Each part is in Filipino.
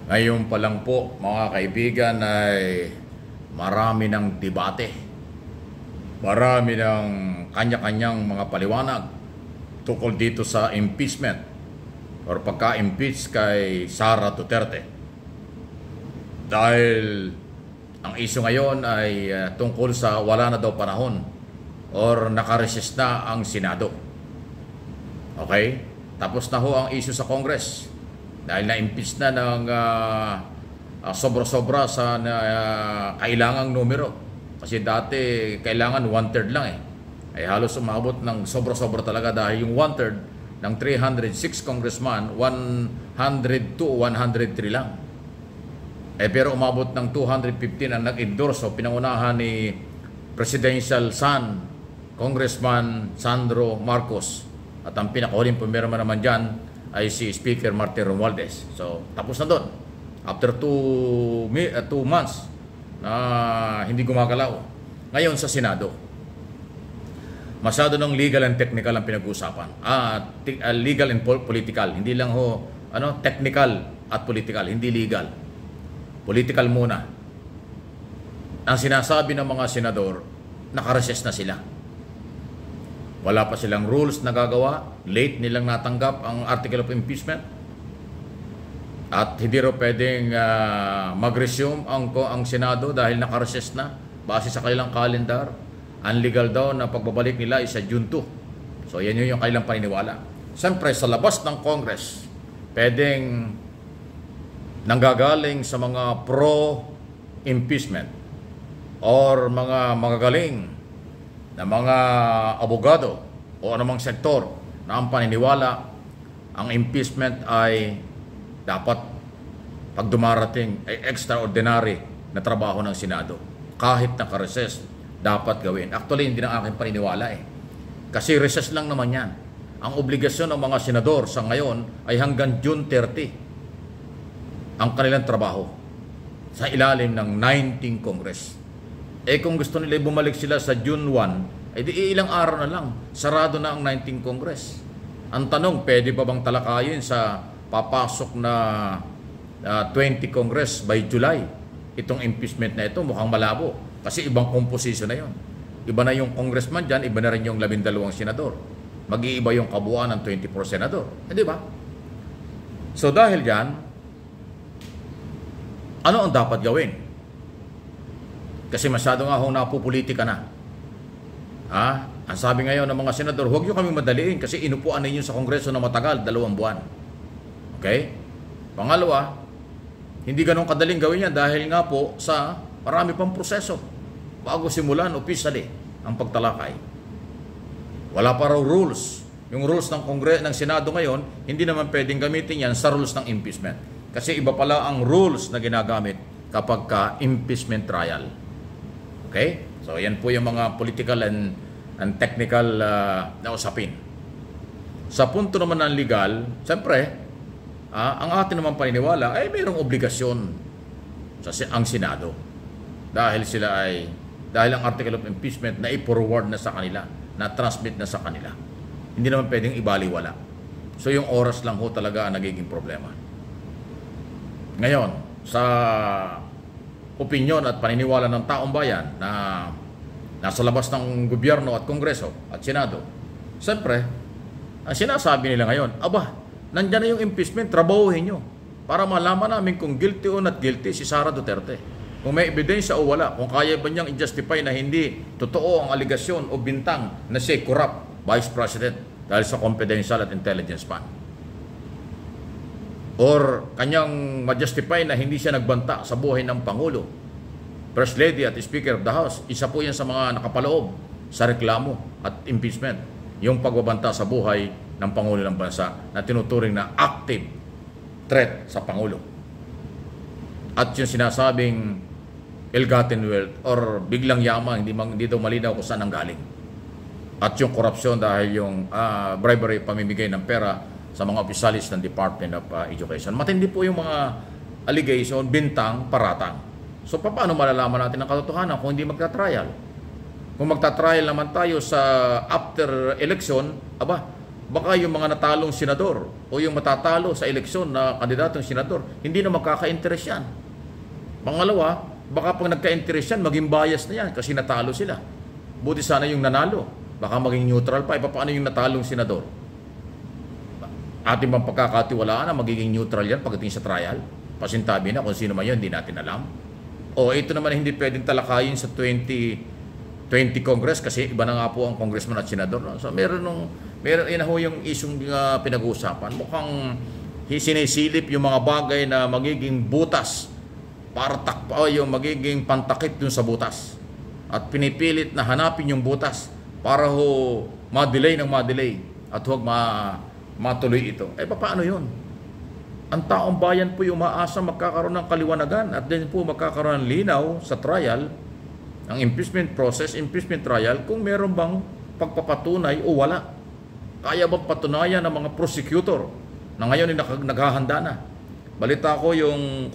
Ngayon pa lang po, mga kaibigan, ay marami ng debate. Marami ng kanya-kanyang mga paliwanag tungkol dito sa impeachment or pagka-impeach kay Sara Duterte. Dahil ang issue ngayon ay tungkol sa wala na daw panahon or nakaresist na ang Senado. Okay? Tapos na ho ang issue sa Congress. Dahil na-impeach na ng sobra-sobra sa kailangang numero. Kasi dati kailangan 1/3 lang eh. Ay halos umabot ng sobra-sobra talaga dahil yung 1/3 ng 306 congressman, 102 o 103 lang. Pero umabot ng 215 ang nag-endorse o pinangunahan ni Presidential son, Congressman Sandro Marcos. At ang pinakahuling pumirma naman dyan ay si Speaker Martin Romualdez. So, tapos na doon. After 2 months na hindi gumagalaw. Ngayon sa Senado, masyado ng legal and technical ang pinag-uusapan. Legal and political. Hindi lang ho, technical at political. Hindi legal. Political muna. Ang sinasabi ng mga senador, nakareses na sila. Wala pa silang rules na gagawa. Late nilang natanggap ang article of impeachment. At hindi rin pwedeng mag-resume ang Senado dahil nakareses na. Base sa kanilang calendar. Ang legal daw na pagbabalik nila ay sa June 2. So yan yung kanilang paniniwala. Siyempre sa labas ng Congress, pwedeng nanggagaling sa mga pro-impeachment or mga magagaling na mga abogado o anumang sektor na ang paniniwala ang impeachment ay dapat pag dumarating ay extraordinary na trabaho ng Senado. Kahit naka-recess, dapat gawin. Actually, hindi na aking paniniwala eh. Kasi recess lang naman yan. Ang obligasyon ng mga senador sa ngayon ay hanggang June 30 ang kanilang trabaho sa ilalim ng 19th Congress. Kung gusto nila bumalik sila sa June 1, di ilang araw na lang, sarado na ang 19th Congress. Ang tanong, pwede pa bang talakayin sa papasok na 20 Congress by July? Itong impeachment na ito, mukhang malabo. Kasi ibang composition na yon. Iba na yung congressman dyan, iba na rin yung 12 senador. Mag-iiba yung kabuuan ng 24 senador. Di ba? So dahil dyan, ano ang dapat gawin? Kasi masyado nga hong napupolitika na. Ang sabi ngayon ng mga senador, huwag nyo kami madaliin kasi inupuan ninyo sa Kongreso na matagal, 2 buwan. Okay? Pangalawa, hindi ganun kadaling gawin yan dahil nga po sa marami pang proseso bago simulan officially ang pagtalakay. Wala pa raw rules. Yung rules ng ng Senado ngayon, hindi naman pwedeng gamitin yan sa rules ng impeachment. Kasi iba pala ang rules na ginagamit kapag impeachment trial. Okay? So, yan po yung mga political and technical na usapin. Sa punto naman ng legal, siyempre, ang atin naman paniniwala ay mayroong obligasyon ang Senado. Dahil ang article of impeachment na i-forward na sa kanila, na transmit na sa kanila. Hindi naman pwedeng ibaliwala. So, yung oras lang ho talaga ang nagiging problema. Ngayon, sa opinyon at paniniwala ng taong bayan na nasa labas ng gobyerno at Kongreso at Senado, siyempre, ang sinasabi nila ngayon, nandyan na yung impeachment, trabahuhin nyo para malaman namin kung guilty o not guilty si Sara Duterte. Kung may ebidensya o wala, kung kaya ba niyang i-justify na hindi totoo ang aligasyon o bintang na siya corrupt Vice President dahil sa confidential at intelligence fund. Or kanyang ma-justify na hindi siya nagbanta sa buhay ng Pangulo, First Lady at Speaker of the House. Isa po yan sa mga nakapaloob sa reklamo at impeachment. Yung pagbabanta sa buhay ng Pangulo ng bansa na tinuturing na active threat sa Pangulo. At yung sinasabing ill-gotten wealth or biglang yaman, hindi daw malinaw kung saan ang galing. At yung korupsyon dahil yung bribery, pamimigay ng pera sa mga opisyalis ng Department of Education. Matindi po yung mga allegation, bintang, paratang. So paano malalaman natin ang katotohanan kung hindi magta-trial? Kung magta-trial naman tayo sa after election, baka yung mga natalong senador o yung matatalo sa eleksyon na kandidatong senador, hindi na magkaka-interest yan. Pangalawa, baka pag nagka-interest yan, maging bias na yan kasi natalo sila. Buti sana yung nanalo. Baka maging neutral pa. Paano yung natalong senador? Ating bang pagkakatiwalaan na magiging neutral yan pagdating sa trial? Pasintabi na kung sino man yun, hindi natin alam. O ito naman hindi pwedeng talakayin sa 2020 Congress kasi iba na nga po ang congressman at senador. No? So meron yun ho yung isyong pinag-uusapan. Mukhang sinisilip yung mga bagay na magiging butas para yung magiging pantakip dun sa butas. At pinipilit na hanapin yung butas para ho ma-delay ng ma-delay at huwag matuloy ito. Paano yun? Ang taong bayan po yung maasa magkakaroon ng kaliwanagan at din po magkakaroon ng linaw sa trial, ang impeachment process, impeachment trial, kung meron bang pagpapatunay o wala. Kaya bang patunayan ng mga prosecutor na ngayon ay naghahanda na. Balita ko yung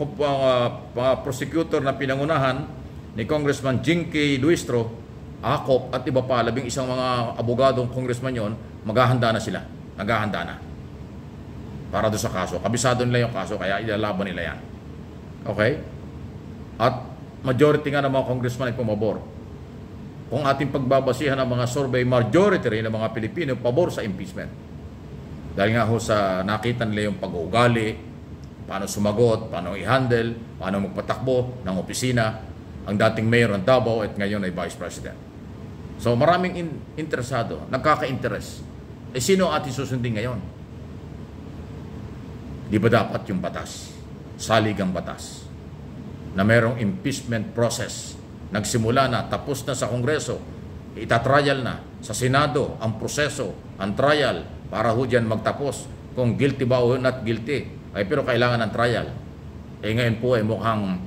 prosecutor na pinangunahan ni Congressman Jinky Luistro, Akop at iba pa, labing isang mga abogadong congressman yon, maghahanda na sila. Naghahanda na. Para doon sa kaso. Kabisado nila yung kaso, kaya ilalaban nila yan. Okay? At majority nga ng mga congressman ay pumabor. Kung ating pagbabasihan ng mga survey, majority rin ng mga Pilipino pabor sa impeachment. Dahil nga ho sa nakita nila yung pag-uugali, paano sumagot, paano i-handle, paano magpatakbo ng opisina, ang dating mayor ng Davao at ngayon ay vice president. So maraming interesado, nagkaka-interest. Sino ang ating susundin ngayon? Di ba dapat yung batas, saligang batas, na merong impeachment process, nagsimula na, tapos na sa Kongreso, itatrial na, sa Senado, ang proseso, ang trial, para ho dyan magtapos, kung guilty ba o not guilty, pero kailangan ng trial. Ngayon po ay mukhang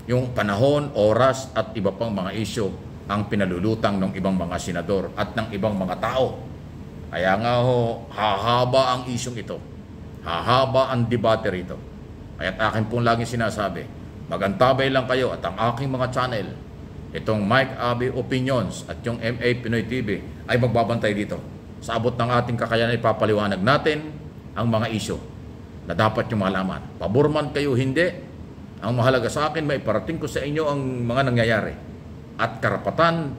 yung panahon, oras, at iba pang mga isyo, ang pinalulutang ng ibang mga senador at ng ibang mga tao. Kaya nga ho, hahaba ang isyong ito. Hahaba ang debate rito. Kaya't akin pong laging sinasabi, magantabay lang kayo at ang aking mga channel, itong Mike Abby Opinions at yung MA Pinoy TV ay magbabantay dito. Sa abot ng ating kakayanan, ipapaliwanag natin ang mga isyo na dapat nyo malaman. Pabor man kayo, hindi. Ang mahalaga sa akin, may parating ko sa inyo ang mga nangyayari. At karapatan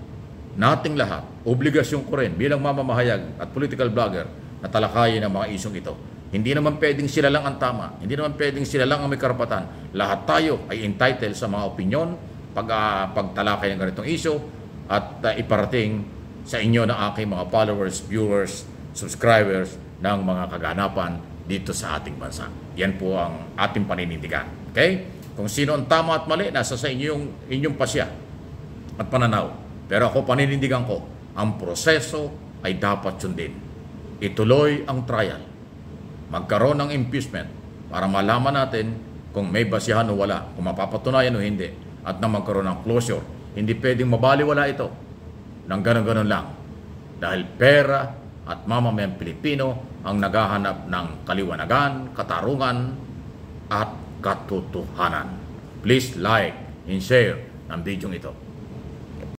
nating lahat, obligasyon ko rin bilang mamamahayag at political blogger na talakayin ang mga isyong ito. Hindi naman pwedeng sila lang ang tama. Hindi naman pwedeng sila lang ang may karapatan. Lahat tayo ay entitled sa mga opinyon pagtalakay ng ganitong issue at iparating sa inyo ng aking mga followers, viewers, subscribers ng mga kaganapan dito sa ating bansa. Yan po ang ating paninindigan. Okay? Kung sino ang tama at mali, nasa sa inyong pasya at pananaw. Pero ako paninindigan ko, ang proseso ay dapat sundin. Ituloy ang trial. Magkaroon ng impeachment para malaman natin kung may basihan o wala, kung mapapatunayan o hindi, at na magkaroon ng closure. Hindi pwedeng mabaliwala ito ng ganon-ganon lang. Dahil pera at mamamayang Pilipino ang naghahanap ng kaliwanagan, katarungan, at katotohanan. Please like and share ang video ito.